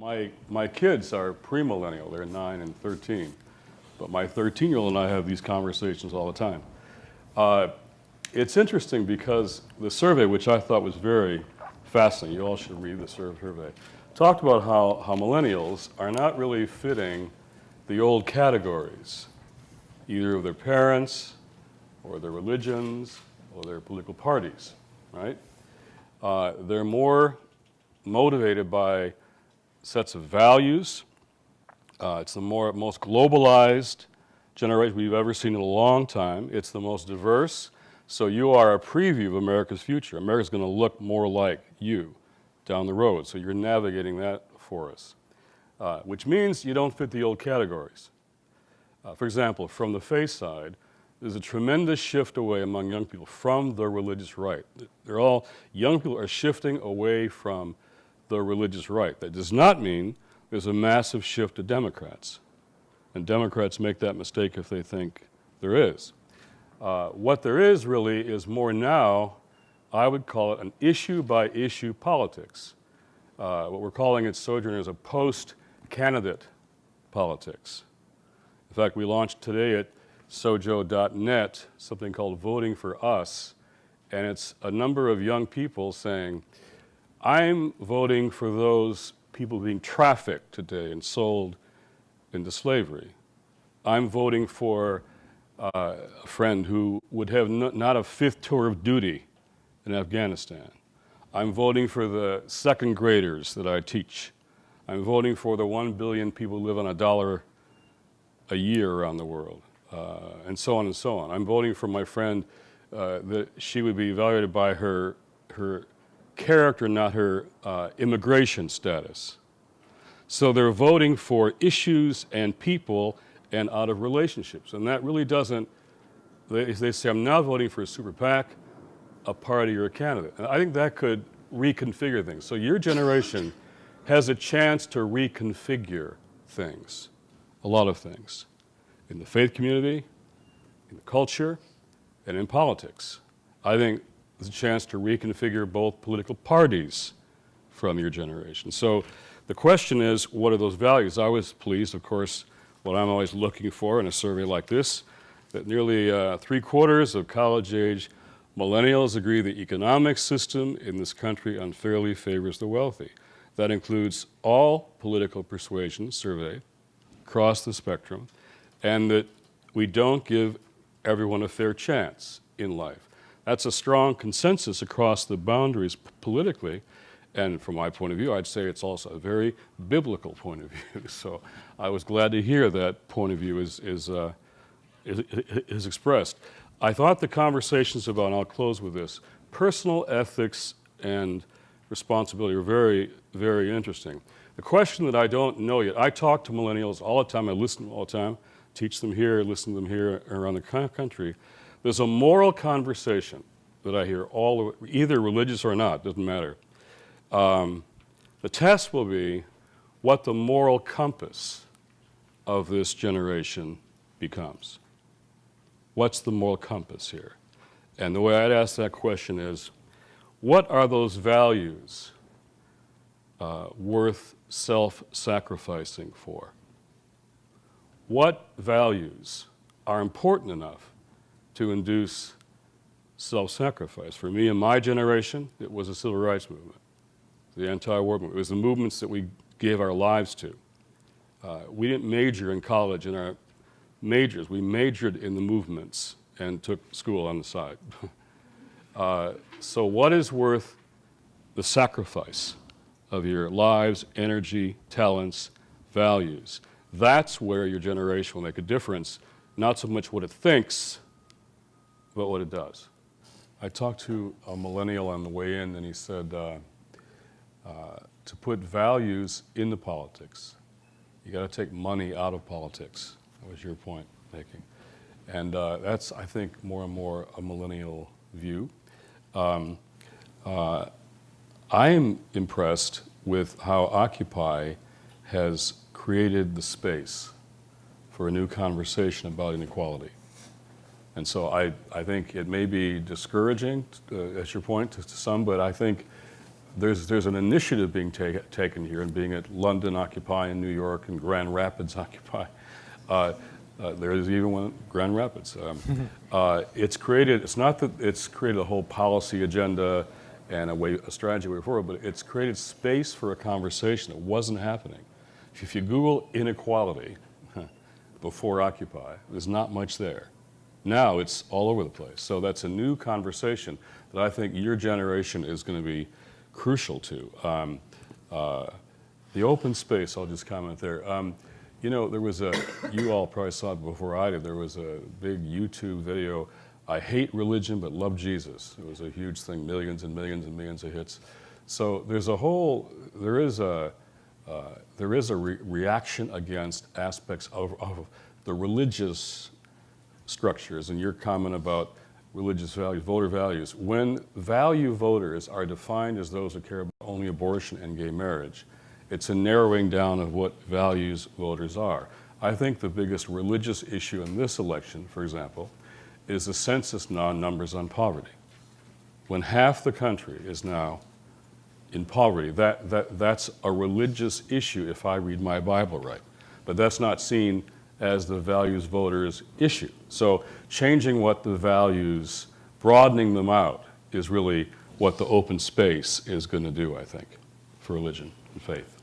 My kids are pre-millennial. They're 9 and 13. But my 13-year-old and I have these conversations all the time. It's interesting because the survey, which I thought was very fascinating, you all should read the survey, talked about how millennials are not really fitting the old categories, either of their parents or their religions or their political parties, right? They're more motivated by sets of values. It's the most globalized generation we've ever seen in a long time. It's the most diverse. So you are a preview of America's future. America's going to look more like you down the road. So you're navigating that for us, which means you don't fit the old categories. For example, from the faith side, there's a tremendous shift away among young people from the religious right. Young people are shifting away from the religious right. That does not mean there's a massive shift to Democrats. And Democrats make that mistake if they think there is. What there is really is more now, I would call it an issue-by-issue politics. What we're calling at Sojourner is a post-candidate politics. In fact, we launched today at sojo.net something called Voting for Us, and it's a number of young people saying, I'm voting for those people being trafficked today and sold into slavery. I'm voting for a friend who would have not a fifth tour of duty in Afghanistan. I'm voting for the second graders that I teach. I'm voting for the 1 billion people who live on $1 a year around the world, and so on and so on. I'm voting for my friend that she would be evaluated by her character, not her immigration status. So they're voting for issues and people and out of relationships. And that really doesn't, they say, I'm now voting for a super PAC, a party, or a candidate. And I think that could reconfigure things. So your generation has a chance to reconfigure things, a lot of things, in the faith community, in the culture, and in politics. I think there's a chance to reconfigure both political parties from your generation. So the question is, what are those values? I was pleased, of course, what I'm always looking for in a survey like this, that nearly 3/4 of college-age millennials agree the economic system in this country unfairly favors the wealthy. That includes all political persuasions surveyed across the spectrum, and that we don't give everyone a fair chance in life. That's a strong consensus across the boundaries politically. And from my point of view, I'd say it's also a very biblical point of view. So I was glad to hear that point of view is expressed. I thought the conversations about, and I'll close with this, personal ethics and responsibility were very, very interesting. The question that I don't know yet, I talk to millennials all the time, I listen to them all the time, teach them here, listen to them here around the country. There's a moral conversation that I hear either religious or not, doesn't matter. The test will be what the moral compass of this generation becomes. What's the moral compass here? And the way I'd ask that question is, what are those values worth self-sacrificing for? What values are important enough to induce self-sacrifice? For me and my generation, it was the civil rights movement, the anti-war movement. It was the movements that we gave our lives to. We didn't major in college in our majors. We majored in the movements and took school on the side. So what is worth the sacrifice of your lives, energy, talents, values? That's where your generation will make a difference, not so much what it thinks, but what it does. I talked to a millennial on the way in, and he said, to put values into politics, you got to take money out of politics. That was your point making. And that's, I think, more and more a millennial view. I am impressed with how Occupy has created the space for a new conversation about inequality. And so I think it may be discouraging, as your point, to some, but I think there's an initiative being taken here, and being at London Occupy in New York and Grand Rapids Occupy. There is even one in Grand Rapids. It's not that it's created a whole policy agenda and a strategy way forward, but it's created space for a conversation that wasn't happening. If you Google inequality before Occupy, there's not much there. Now it's all over the place. So that's a new conversation that I think your generation is going to be crucial to. The open space, I'll just comment there. You know, there was you all probably saw it before I did, there was a big YouTube video, I hate religion but love Jesus. It was a huge thing, millions and millions and millions of hits. So there is a reaction against aspects of the religious structures, and your comment about religious values, voter values. When value voters are defined as those who care about only abortion and gay marriage, it's a narrowing down of what values voters are. I think the biggest religious issue in this election, for example, is the census numbers on poverty. When half the country is now in poverty, that's a religious issue if I read my Bible right. But that's not seen as the values voters issue. So changing what the values, broadening them out, is really what the open space is going to do, I think, for religion and faith.